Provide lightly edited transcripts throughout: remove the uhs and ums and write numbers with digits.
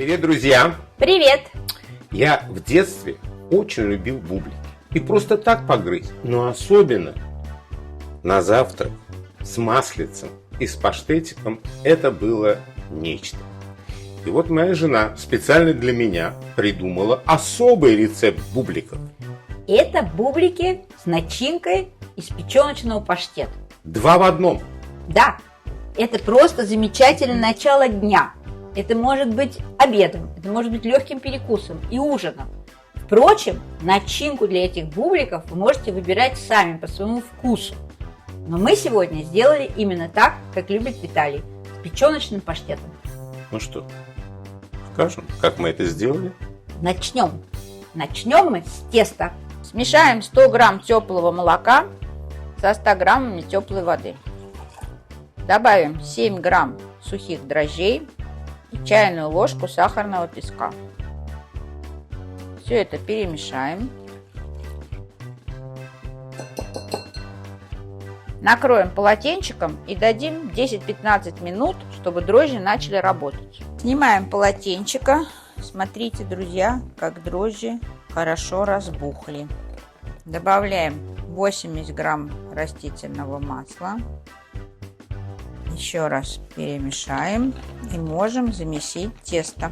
Привет, друзья! Привет! Я в детстве очень любил бублики. И просто так погрызть. Но особенно на завтрак с маслицем и с паштетиком это было нечто. И вот моя жена специально для меня придумала особый рецепт бубликов. Это бублики с начинкой из печеночного паштета. 2 в 1. Да, это просто замечательное начало дня. Это может быть обедом, это может быть легким перекусом и ужином. Впрочем, начинку для этих бубликов вы можете выбирать сами по своему вкусу. Но мы сегодня сделали именно так, как любит Виталий, с печеночным паштетом. Ну что, скажем, как мы это сделали? Начнем. Начнем мы с теста. Смешаем 100 грамм теплого молока со 100 граммами теплой воды. Добавим 7 грамм сухих дрожжей и чайную ложку сахарного песка. Все это перемешаем. Накроем полотенчиком и дадим 10-15 минут, чтобы дрожжи начали работать. Снимаем полотенчика. Смотрите, друзья, как дрожжи хорошо разбухли. Добавляем 80 грамм растительного масла. Еще раз перемешаем и можем замесить тесто.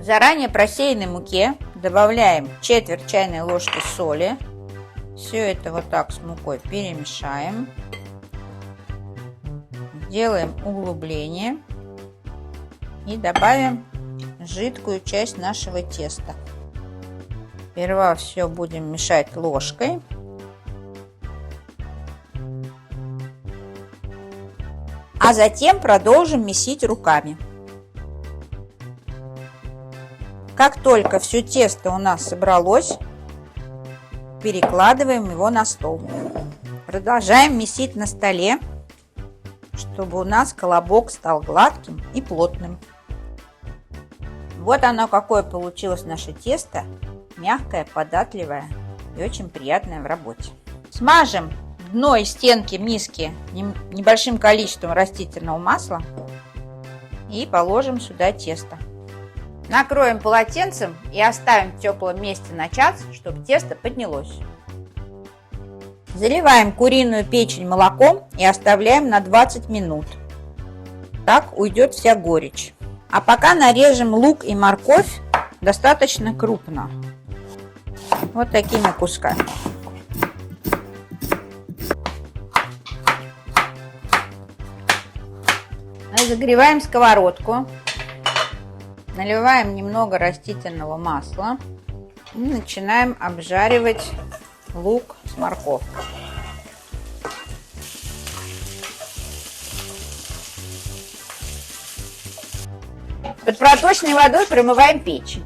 В заранее просеянной муке добавляем четверть чайной ложки соли. Все это вот так с мукой перемешаем. Делаем углубление и добавим жидкую часть нашего теста. Сперва все будем мешать ложкой. А затем продолжим месить руками. Как только все тесто у нас собралось, перекладываем его на стол. Продолжаем месить на столе, чтобы у нас колобок стал гладким и плотным. Вот оно какое получилось наше тесто. Мягкое, податливое и очень приятное в работе. Смажем дно и стенки миски небольшим количеством растительного масла и положим сюда тесто. Накроем полотенцем и оставим в теплом месте на час, чтобы тесто поднялось. Заливаем куриную печень молоком и оставляем на 20 минут. Так уйдет вся горечь. А пока нарежем лук и морковь достаточно крупно. Вот такими кусками. Разогреваем сковородку. Наливаем немного растительного масла и начинаем обжаривать лук с морковкой. Под проточной водой промываем печень.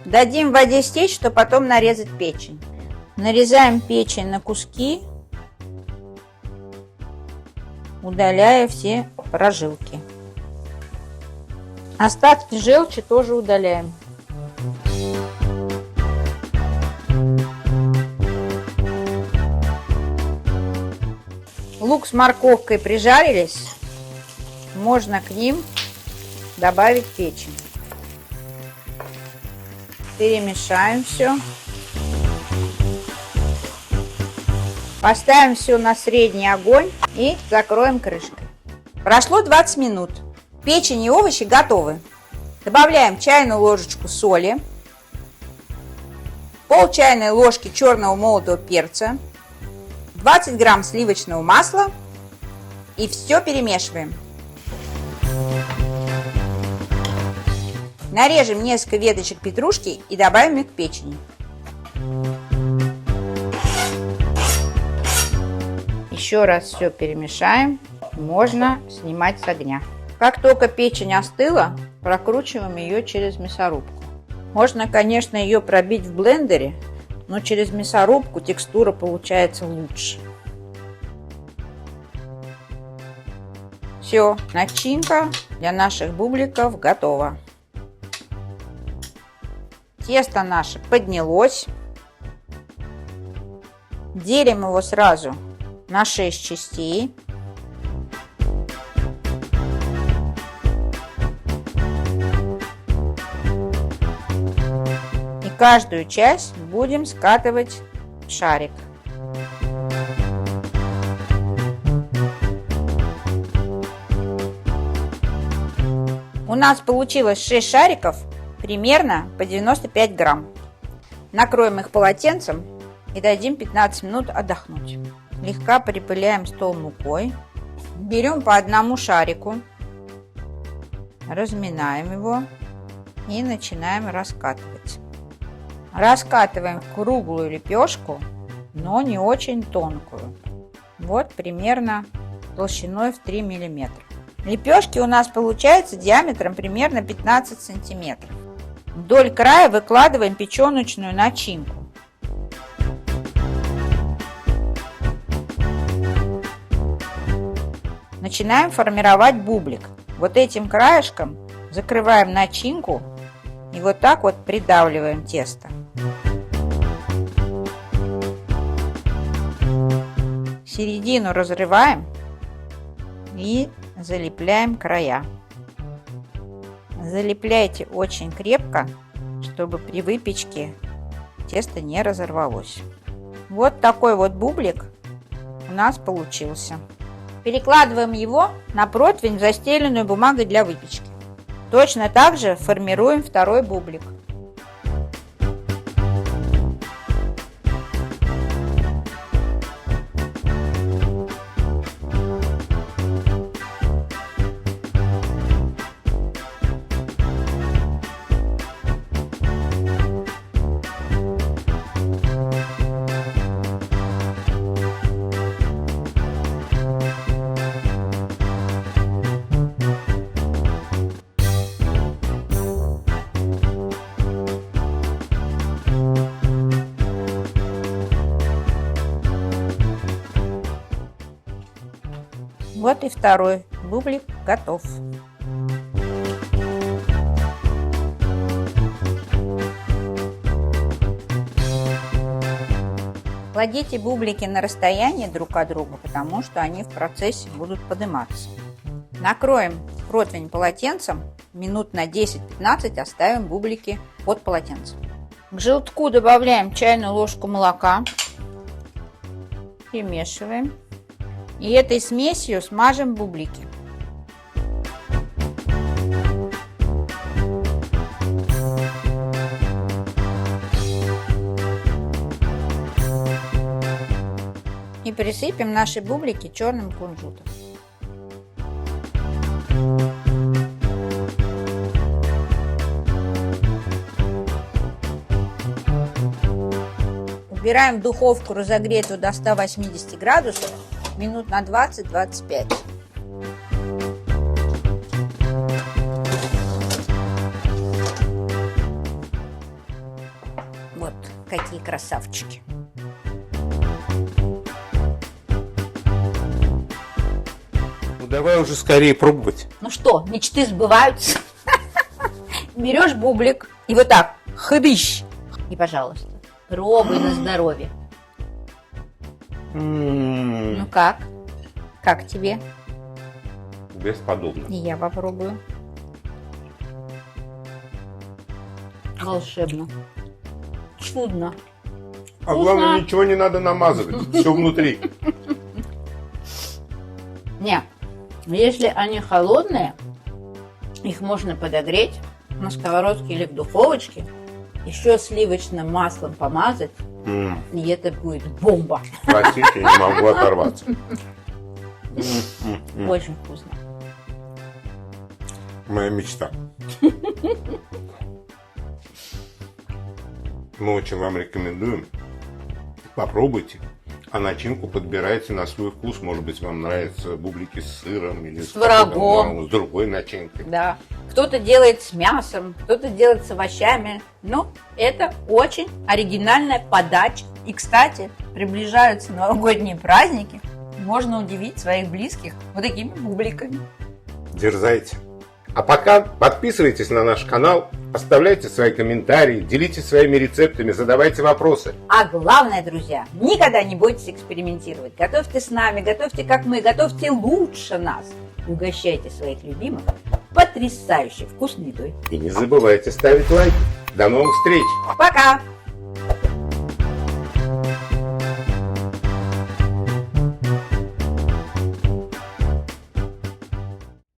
Дадим в воде стечь, чтобы потом нарезать печень. Нарезаем печень на куски, удаляя все прожилки. Остатки желчи тоже удаляем. Лук с морковкой прижарились, можно к ним добавить печень. Перемешаем все. Поставим все на средний огонь и закроем крышкой. Прошло 20 минут. Печень и овощи готовы. Добавляем чайную ложечку соли, пол чайной ложки черного молотого перца, 20 грамм сливочного масла и все перемешиваем. Нарежем несколько веточек петрушки и добавим их к печени. Еще раз все перемешаем. Можно снимать с огня. Как только печень остыла, прокручиваем ее через мясорубку. Можно, конечно, ее пробить в блендере, но через мясорубку текстура получается лучше. Все, начинка для наших бубликов готова. Тесто наше поднялось. Делим его сразу на 6 частей. И каждую часть будем скатывать в шарик. У нас получилось 6 шариков, примерно по 95 грамм. Накроем их полотенцем и дадим 15 минут отдохнуть. Слегка припыляем стол мукой. Берем по одному шарику, разминаем его и начинаем раскатывать. Раскатываем в круглую лепешку, но не очень тонкую. Вот примерно толщиной в 3 мм. Лепешки у нас получаются диаметром примерно 15 сантиметров. Вдоль края выкладываем печеночную начинку. Начинаем формировать бублик. Вот этим краешком закрываем начинку и вот так вот придавливаем тесто. Середину разрываем и залепляем края. Залепляйте очень крепко, чтобы при выпечке тесто не разорвалось. Вот такой вот бублик у нас получился. Перекладываем его на противень, застеленную бумагой для выпечки. Точно так же формируем второй бублик. Вот и второй бублик готов. Кладите бублики на расстоянии друг от друга, потому что они в процессе будут подниматься. Накроем противень полотенцем, минут на 10-15 оставим бублики под полотенцем. К желтку добавляем чайную ложку молока, перемешиваем. И этой смесью смажем бублики. И присыпем наши бублики черным кунжутом. Убираем в духовку, разогретую до 180 градусов, минут на 20-25. Вот какие красавчики. Ну давай уже скорее пробовать. Ну что, мечты сбываются. Берешь бублик и вот так, хыдыщ. И, пожалуйста, пробуй на здоровье. Ну как? Как тебе? Бесподобно. И я попробую. Волшебно. Чудно. А главное, ничего не надо намазывать. Все внутри. Не, если они холодные, их можно подогреть на сковородке или в духовочке, еще сливочным маслом помазать, и это будет бомба. Простите, я не могу оторваться. Очень вкусно. Моя мечта. Мы очень вам рекомендуем. Попробуйте. А начинку подбирайте на свой вкус. Может быть, вам нравятся бублики с сыром или с творогом, с другой начинкой. Да. Кто-то делает с мясом, кто-то делает с овощами. Но это очень оригинальная подача. И, кстати, приближаются новогодние праздники. Можно удивить своих близких вот такими бубликами. Дерзайте. А пока подписывайтесь на наш канал, оставляйте свои комментарии, делитесь своими рецептами, задавайте вопросы. А главное, друзья, никогда не бойтесь экспериментировать. Готовьте с нами, готовьте как мы, готовьте лучше нас. Угощайте своих любимых потрясающей вкусной едой. И не забывайте ставить лайки. До новых встреч! Пока!